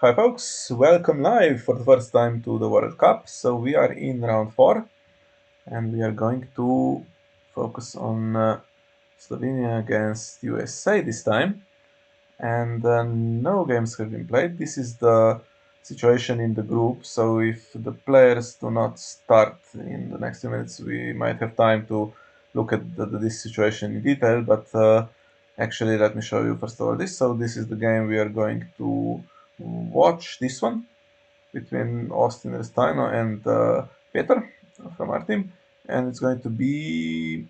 Hi folks, welcome live for the first time to the World Cup. So we are in round 4 and we are going to focus on Slovenia against USA this time. And no games have been played. This is the situation in the group. So if the players do not start in the next 2 minutes, we might have time to look at this situation in detail. But actually, let me show you first of all this. So this is the game we are going to watch, this one between Austin Restaino and Peter from our team, and it's going to be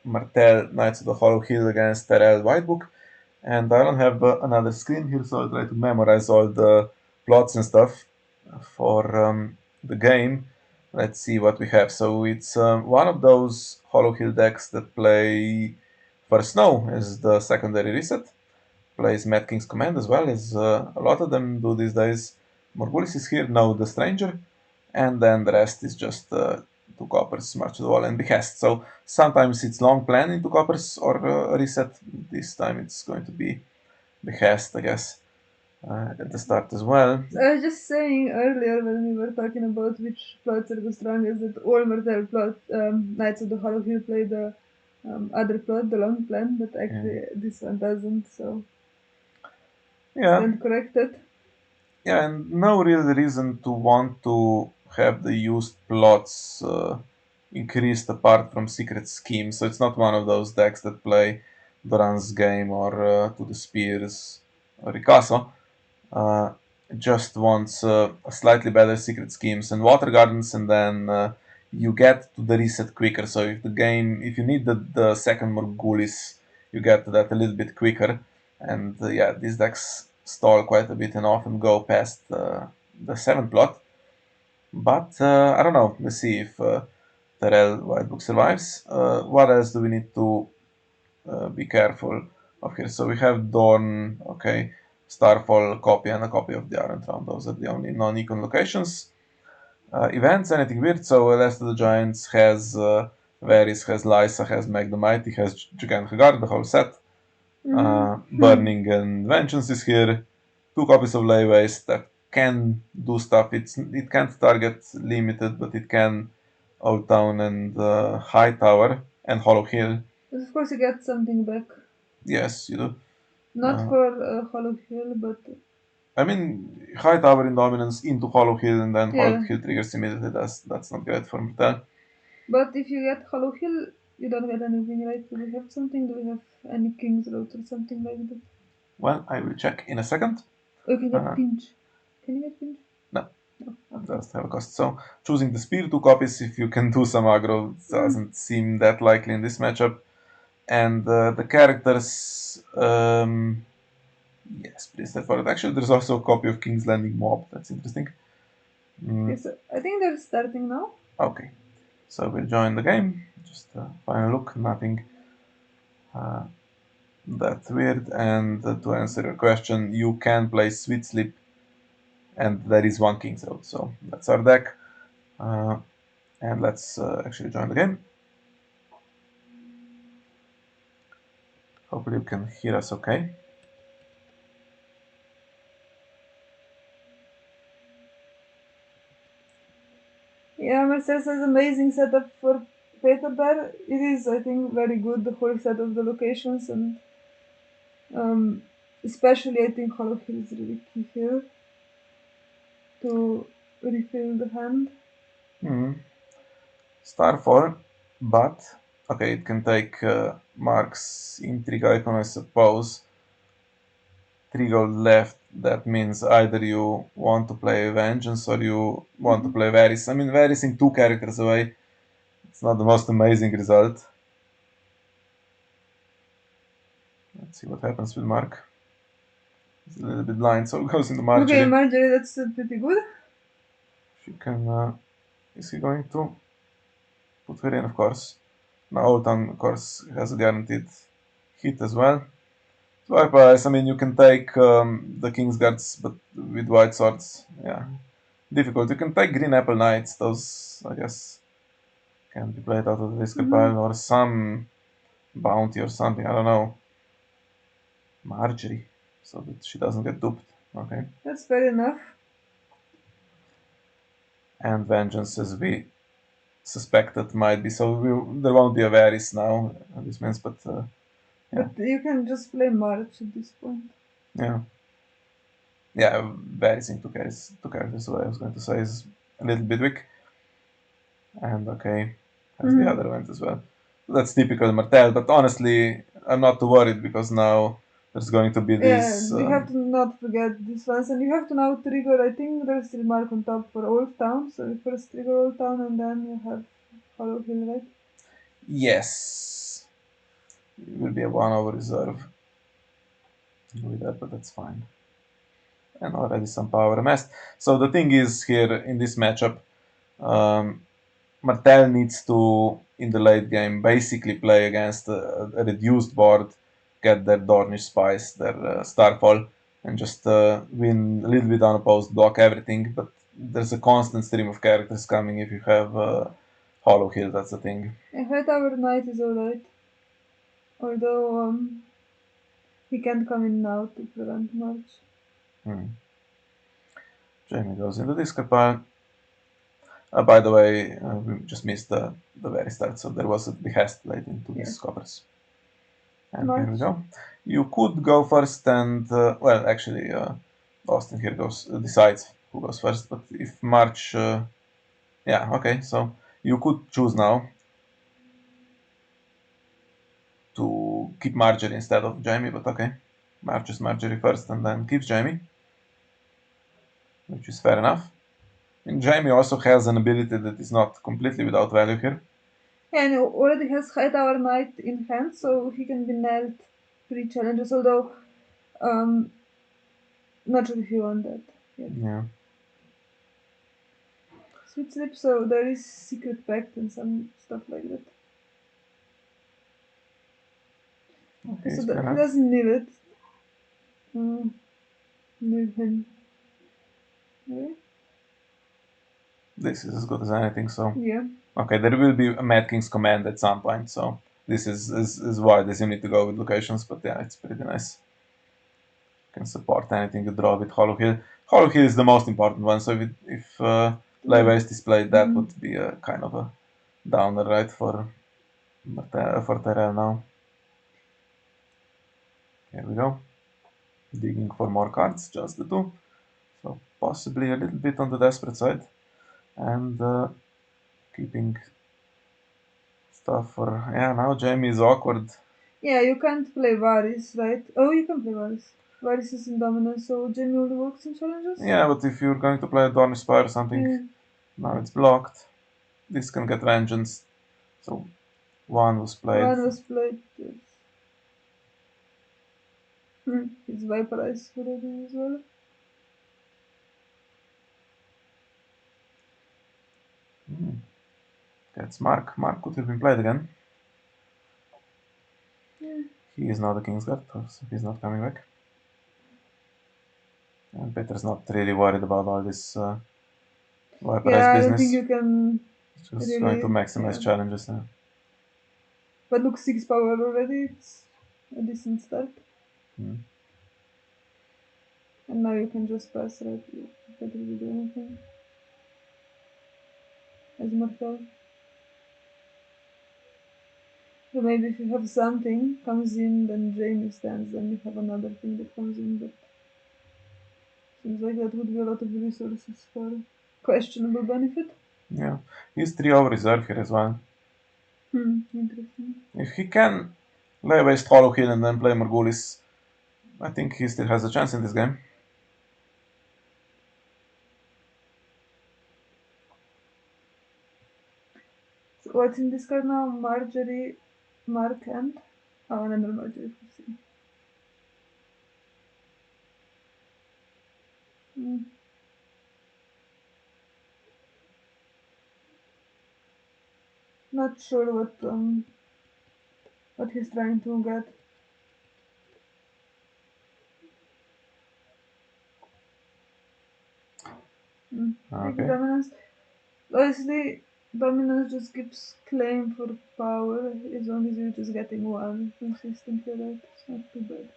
Martell Knights of the Hollow Hill against Tyrell Whitebook. And I don't have another screen here, so I'll try to memorize all the plots and stuff for the game. Let's see what we have. So it's one of those Hollow Hill decks that play for Snow as the secondary reset, plays Mad King's Command as well, as a lot of them do these days. Morgulis is here, now the Stranger, and then the rest is just 2 coppers, March to the Wall, and Behest. So sometimes it's long plan into coppers or reset. This time it's going to be Behest, I guess, at the start as well. I was just saying earlier when we were talking about which plots are the strongest that all Martell plot Knights of the Hollow Hill play the other plot, the long plan, but actually this one doesn't, so Yeah, stand corrected. yeah, and no real reason to want to have the used plots increased apart from secret schemes. So it's not one of those decks that play Doran's game or to the spears or Ricasso. Uh, just wants a slightly better secret schemes and water gardens, and then you get to the reset quicker. So if you need the second Morgulis, you get to that a little bit quicker. And yeah, these decks stall quite a bit and often go past the 7th plot. But I don't know. Let's see if Tyrell Whitebook survives. What else do we need to be careful of here? So we have Dawn, okay, Starfall copy and a copy of the Arentron. Those are the only non-econ locations. Events, anything weird? So Last of the Giants has Varys, has Lysa, has Meg the Mighty, has Gigant Guard, the whole set. Burning and Vengeance is here. 2 copies of Lay Waste that can do stuff. It can't target limited, but it can Old Town and High Tower and Hollow Hill. But of course you get something back. Yes, you do. Not Uh, for Hollow Hill, but I mean, High Tower in Dominance into Hollow Hill and then Hollow yeah. Hill triggers immediately. That's not great for Martell. But if you get Hollow Hill, you don't get anything, right? Do we have something? Do we have any King's Road or something like that? Well, I will check in a second. Or you can get Uh, Pinch. Can you get Pinch? no, No. it Okay. does have a cost. So choosing the Spear 2 copies if you can do some aggro doesn't seem that likely in this matchup. And the characters, yes, pretty straightforward. Actually, there's also a copy of King's Landing Mob. That's interesting. Okay, Mm, so I think they're starting now. okay, so we'll join the game. Just final look, nothing uh, that weird. And to answer your question, you can play Sweet Sleep, and there is one King's Road. So that's our deck. Uh, and let's actually join the game. Hopefully, you can hear us okay. Yeah, Mercedes has amazing setup for Peter there. It is, I think, very good, the whole set of the locations, and um, especially I think Hollow Hill is really key here to refill the hand. Hmm. Starfall, but okay, it can take Mark's Intrigue icon, I suppose. 3 gold left. That means either you want to play Vengeance or you want to play Varys. I mean, Varys in 2 characters away. It's not the most amazing result. Let's see what happens with Mark. He's a little bit blind, so it goes into Okay, Marjorie. Marjorie, that's pretty good. She can. Is he going to put her in? Of course. Now Oltan, of course, has a guaranteed hit as well. Swipe eyes. I mean, you can take the King's Guards, but with white swords, yeah, difficult. You can take Green Apple Knights. Those, I guess, can be played out of the discard pile or some bounty or something. I don't know. Marjorie, so that she doesn't get duped. Okay. That's fair enough. And vengeance, as we suspected, might be. So there won't be a Varys now. This means, but yeah, But you can just play March at this point. yeah, yeah. Varys in two characters. What I was going to say is a little bit weak. And okay, has the Hmm. other event as well. That's typical Martell. But honestly, I'm not too worried because now there's going to be Yeah, this. you have to not forget this once, and you have to now trigger. I think there's still mark on top for Old Town, so you first trigger Old Town and then you have Hollow Hill, right? Yes, it will be a 1 hour reserve with that, but that's fine. And already some power amassed. So the thing is here in this matchup, um, Martell needs to, in the late game, basically play against a reduced board, get their Dornish Spice, their Starfall, and just win a little bit unopposed, block everything. But there's a constant stream of characters coming if you have Hollow Hill, that's the thing. A High Tower Knight is alright, although he can't come in now to prevent March. Hmm. Jamie goes into discard pile. By the way, we just missed the very start, so there was a behest late into Yeah, these coppers. And here we March. go. You could go first, and well, actually, Austin here goes decides who goes first. But if March, yeah, okay. So you could choose now to keep Marjorie instead of Jamie, but okay, Marches Marjorie first, and then keeps Jamie, which is fair enough. And Jamie also has an ability that is not completely without value here. Yeah, and he already has High Tower Knight in hand, so he can be nailed pre-challenges, although um, not sure if you want that yet. Yeah. Sweet Slip, so there is Secret Pact and some stuff like that. Okay, So it's fair he enough. doesn't need it. Need him. Okay? This is as good as anything. So Yeah. okay, there will be a Mad King's command at some point. So this is why this you need to go with locations. But yeah, it's pretty nice. Can support anything you draw with Hollow Hill. Hollow Hill is the most important one. So if Live Waste is played, that Mhm. would be a kind of a downer, right, for Tyrell now. Here we go. Digging for more cards, just the two. So possibly a little bit on the desperate side. And keeping stuff for... Yeah, now Jamie is awkward. Yeah, you can't play Varys, right? Oh, you can play Varys. Varys is in dominance, so Jamie only works in challenges? Yeah, but if you're going to play a Dornish Spire or something, Yeah. now it's blocked. This can get vengeance. So one was played. One was played. Yes. It's vaporized already as well. That's Mark. Mark could have been played again. Yeah. He is now the Kingsguard, so he's not coming back. And Peter's not really worried about all this vaporized Yeah, I don't think business. you can He's just going to really. maximize Yeah. challenges now. But look, 6 power already. It's a decent start. Hmm. And now you can just pass, right? You can't really do anything. As Martell. So maybe if you have something comes in, then Jamie stands, then you have another thing that comes in, but seems like that would be a lot of resources for questionable benefit. Yeah, he's 3 over reserve here as well. Interesting. If he can lay waste Hollow Hill and then play Morgulis, I think he still has a chance in this game. So what's in this card now? Marjorie, Mark, and another Marjorie. Mm, not sure what he's trying to get. Take the Okay. dominance. Honestly, dominance just gives claim for power as long as you're just getting one consistently, right? It's not too bad.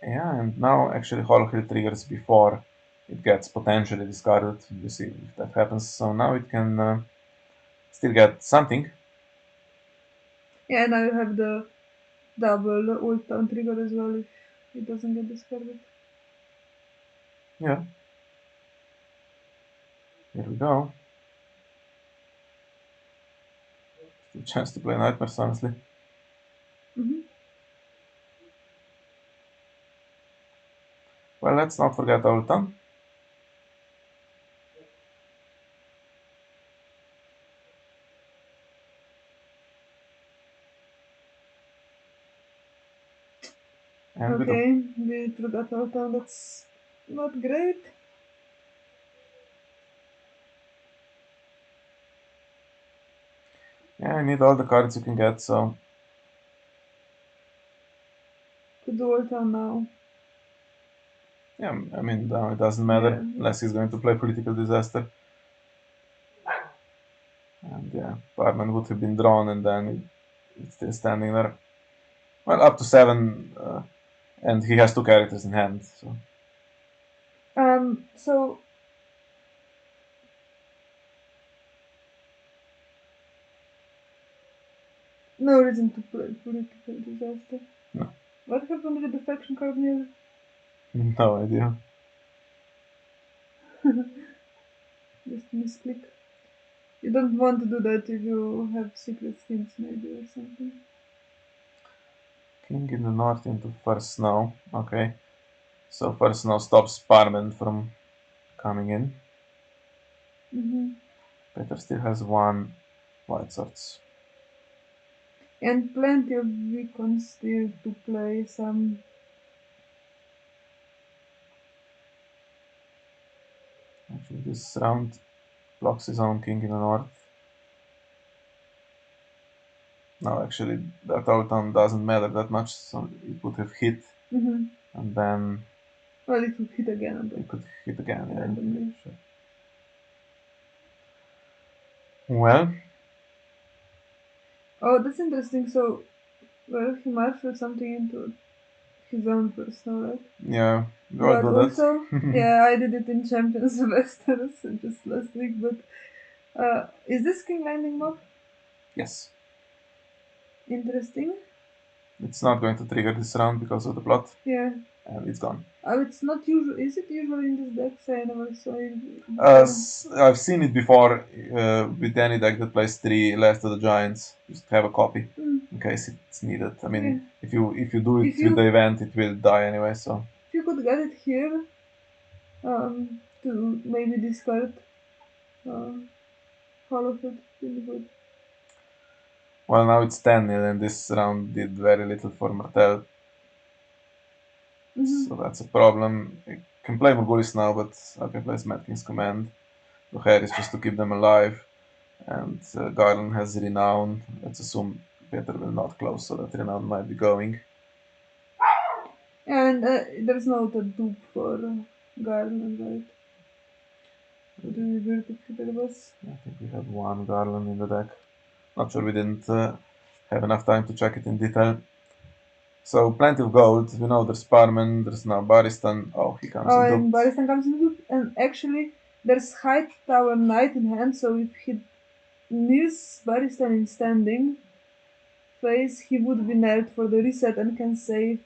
Yeah, and now actually Hollow triggers before it gets potentially discarded. You see if that happens. So now it can still get something. Yeah, now you have the double ult down trigger as well if it doesn't get discarded. Yeah, here we go. Still chance to play Nightmares, honestly. Mm-hmm. Well, let's not forget Ultan. And we do. Okay, we forgot our town. That's not great. Yeah, I need all the cards you can get, so Could do all town now. yeah, I mean, it doesn't matter Yeah. unless he's going to play Political Disaster. And yeah, Barman would have been drawn and then it's still standing there. Well, up to 7, and he has 2 characters in hand, so So no reason to play political disaster. no, What happened with the faction card here? no idea. Just misclick. You don't want to do that if you have secret skins maybe or something. King in the north into first snow. Okay, so first snow stops Barman from coming in. Mm-hmm. Peter still has 1 white swords. And plenty of beacons still to play some. Actually, this round blocks his own king in the north. No, actually, that outcome doesn't matter that much, so it would have hit, Mm-hmm. and then Well, it could hit again, but it could hit again, yeah. randomly. Sure. Well, Oh, that's interesting. So, well, he marshaled something into his own personal, right? yeah, we all But do also, that. yeah, I did it in Champions Semesters just last week. But is this king landing mob Yes, interesting? it's not going to trigger this round because of the plot, Yeah. and it's gone. It's not usual. Is it usual in this deck? I never saw it before. I've seen it before with any deck that plays 3 left of the giants. Just have a copy Mm, in case it's needed. I yeah. mean, if you do it If with the you event, it will die anyway. So if you could get it here, to maybe discard uh, Hollow Foot, really good. well, now it's 10-0, and this round did very little for Martell. Mm-hmm. So that's a problem. I can play Morgulis now, but I can play Mad King's Command. Roher is just to keep them alive. And Garland has Renown. Let's assume Peter will not close, so that Renown might be going. And there's no the dupe for Garland, right? Do you build it if there was? I think we have 1 Garland in the deck. Not sure we didn't have enough time to check it in detail. So plenty of gold. We know there's Parman, there's now Baristan. Oh, he comes Oh, in and duped. Baristan comes in dupe. And actually, there's High Tower Knight in hand, so if he nears Baristan in standing phase, he would be nailed for the reset and can save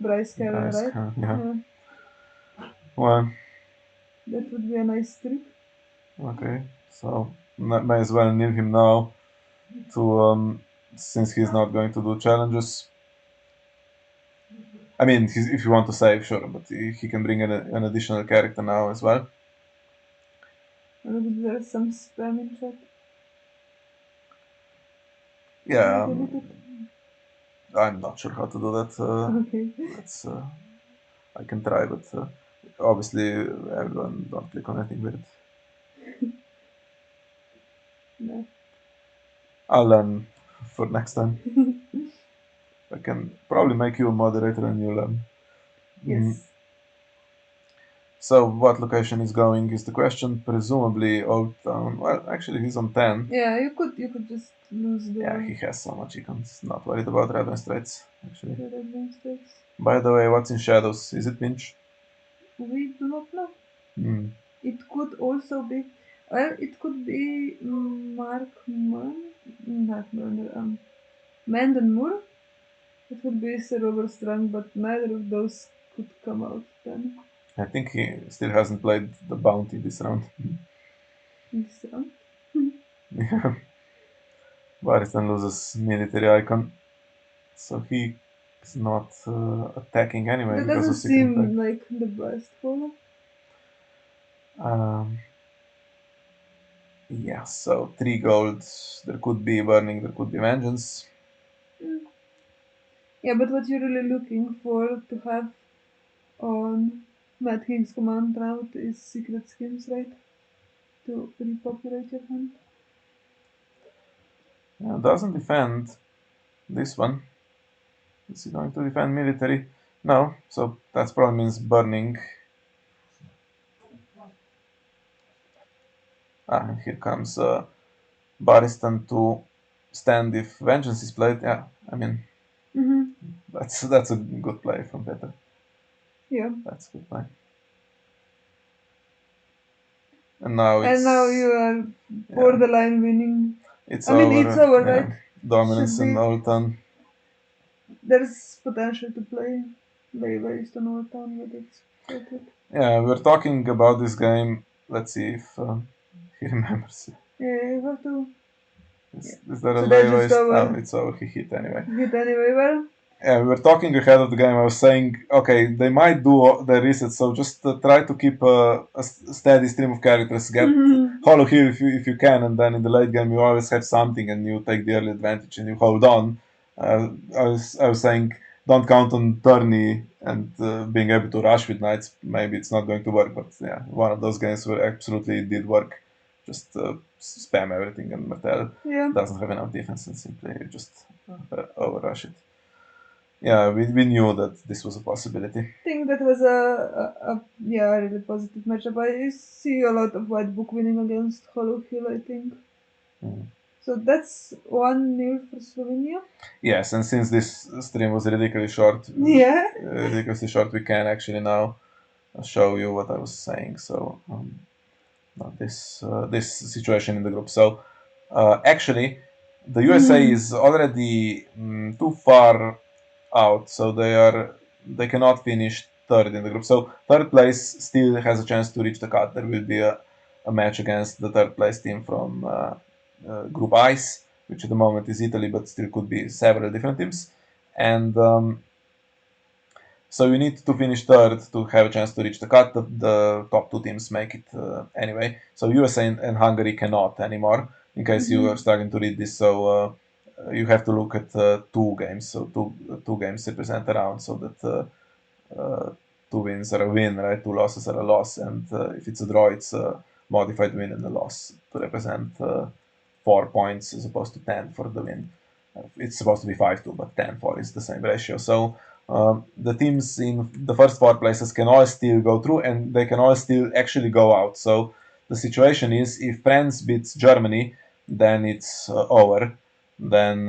Bryce Carroll, Guys, right? yeah. Yeah, Well, that would be a nice trick. okay. So may as well nil him now to since he's not going to do challenges. I mean, if you want to save, sure, but he can bring an additional character now as well. And there's some spam in chat. Should I Yeah, delete it? I'm not sure how to do that. Okay. Let's. I can try, but obviously everyone don't click on anything weird. No. I'll learn for next time. I can probably make you a moderator and you'll learn. Mm. Yes. So what location is going is the question. Presumably Old Town. Well, actually he's on 10. Yeah, you could just lose Yeah, the he has so much icons. Not worried about red and straights, actually. red advances. By the way, what's in shadows? Is it Pinch? We do not know. Hmm. It could also be, well, it could be not Mark, Manden Moore. It would be Sir Robert Strong, but neither of those could come out then I think he still hasn't played the bounty this round. in this round. Yeah. Baristan loses military icon, so he is not attacking anyway That because doesn't of secret tag. seem like the best follow. Um, yeah, so 3 gold. There could be burning, there could be vengeance. Mm. Yeah, but what you're really looking for to have on Mad King's command route is secret schemes, right? To repopulate your hand. Doesn't defend this one. Is he going to defend military? No, so that probably means burning. And here comes Baristan to stand if vengeance is played. Yeah, I mean Mm-hmm. that's a good play from Peter. Yeah. That's a good play. And now And now it's you are yeah, borderline winning. it's I mean, it's over. over, Yeah, right? dominance Should in be. Old Town. There's potential to play based on Old Town, but it's worth it. Yeah, we're talking about this game. Let's see if he remembers. Yeah, you have to. Yeah. Is there a So lay that's just waste? Oh, over. it's over. He hit anyway. Hit anyway, well. Yeah, we were talking ahead of the game. I was saying, okay, they might do the reset, so just try to keep a steady stream of characters. Get hollow here if you can, and then in the late game you always have something, and you take the early advantage and you hold on. I was saying, don't count on tourney and being able to rush with knights. Maybe it's not going to work, but yeah, one of those games where absolutely it did work. Just spam everything, and Martell Yeah. doesn't have enough defense, and simply just overrush it. Yeah, we knew that this was a possibility. I think that was a yeah, a really positive matchup. I see a lot of White Book winning against Hollow Hill, I think. Mm. So that's 1-0 for Slovenia. Yes, and since this stream was Yeah. ridiculously short, we can actually now show you what I was saying. So this situation in the group. So actually, the USA is already too far out, so they cannot finish third in the group. So third place still has a chance to reach the cut. There will be a match against the third place team from Group Ice, which at the moment is Italy, but still could be several different teams. And so you need to finish third to have a chance to reach the cut. The top 2 teams make it anyway. So USA and Hungary cannot anymore. In case you are starting to read this, so you have to look at 2 games. So two games represent a round, so that 2 wins are a win, right? 2 losses are a loss, and if it's a draw, it's a modified win and a loss to represent 4 points as opposed to 10 for the win. It's supposed to be 5-2, but 10-4 is the same ratio. So the teams in the first 4 places can all still go through, and they can all still actually go out. So the situation is, if France beats Germany, then it's over. Then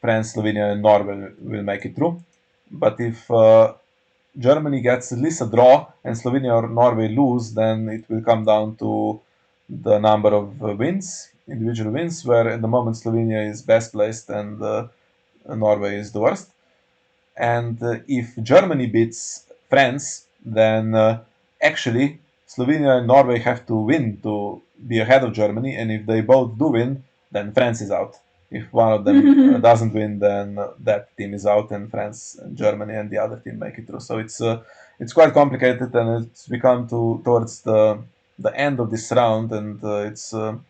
France, Slovenia, and Norway will make it through. But if Germany gets at least a draw and Slovenia or Norway lose, then it will come down to the number of wins, individual wins, where at the moment Slovenia is best placed and Norway is the worst. And if Germany beats France, then actually Slovenia and Norway have to win to be ahead of Germany. And if they both do win, then France is out. If one of them doesn't win, then that team is out, and France and Germany and the other team make it through. So it's quite complicated, and it's become towards the end of this round, and it's the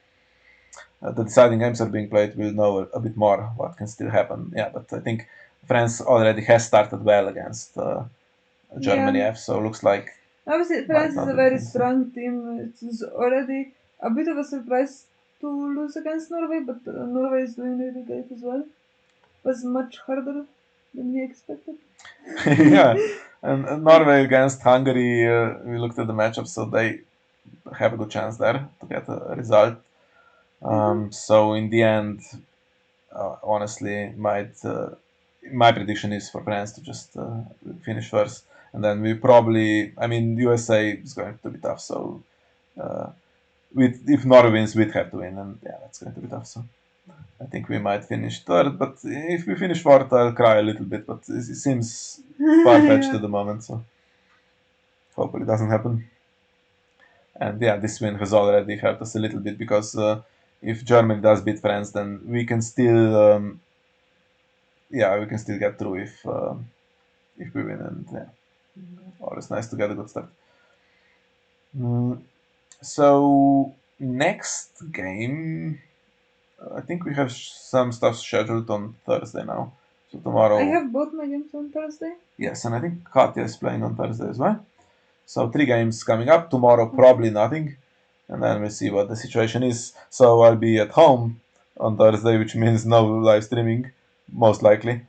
deciding games are being played. We'll know a bit more what can still happen. Yeah, but I think France already has started well against Germany Yeah. F, so looks like Obviously, might France is not a be very defeated. strong team. It is already a bit of a surprise to lose against Norway, but Norway is doing really great as well. It was much harder than we expected. Yeah, And Norway against Hungary, we looked at the matchup, so they have a good chance there to get a result. Mhm. So in the end, honestly, my prediction is for France to just finish first, and then we probably, I mean, USA is going to be tough. So uh, with if Norway wins, we'd have to win, and yeah, that's going to be tough. So I think we might finish third, but if we finish fourth, I'll cry a little bit. But it seems far fetched Yeah. at the moment, so hopefully it doesn't happen. And yeah, this win has already helped us a little bit because if Germany does beat France, then we can still, yeah, we can still get through if we win. And yeah, always nice to get a good start. Mm, so next game, I think we have some stuff scheduled on Thursday now. So I tomorrow, have both my games on Thursday. yes, and I think Katya is playing on Thursday as well. So three games coming up. Tomorrow, Okay. probably nothing, and then we'll see what the situation is. So I'll be at home on Thursday, which means no live streaming, most likely.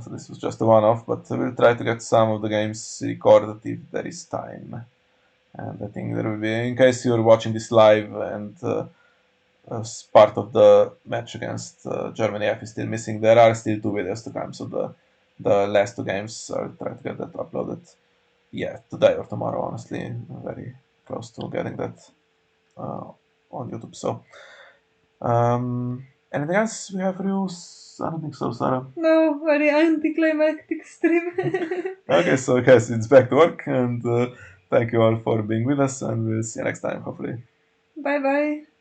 So this was just a one-off, but we'll try to get some of the games recorded if there is time. And I think there will be, in case you're watching this live and as part of the match against Germany F is still missing, there are still two videos to come. So the last two games, I'll try to get that uploaded. Yeah, today or tomorrow. Honestly, I'm very close to getting that uh, on YouTube. So, anything else we have for you? I don't think so, Sarah. No, very anticlimactic stream. Okay, so yes, it's back to work, and thank you all for being with us, and we'll see you next time, hopefully. Bye bye.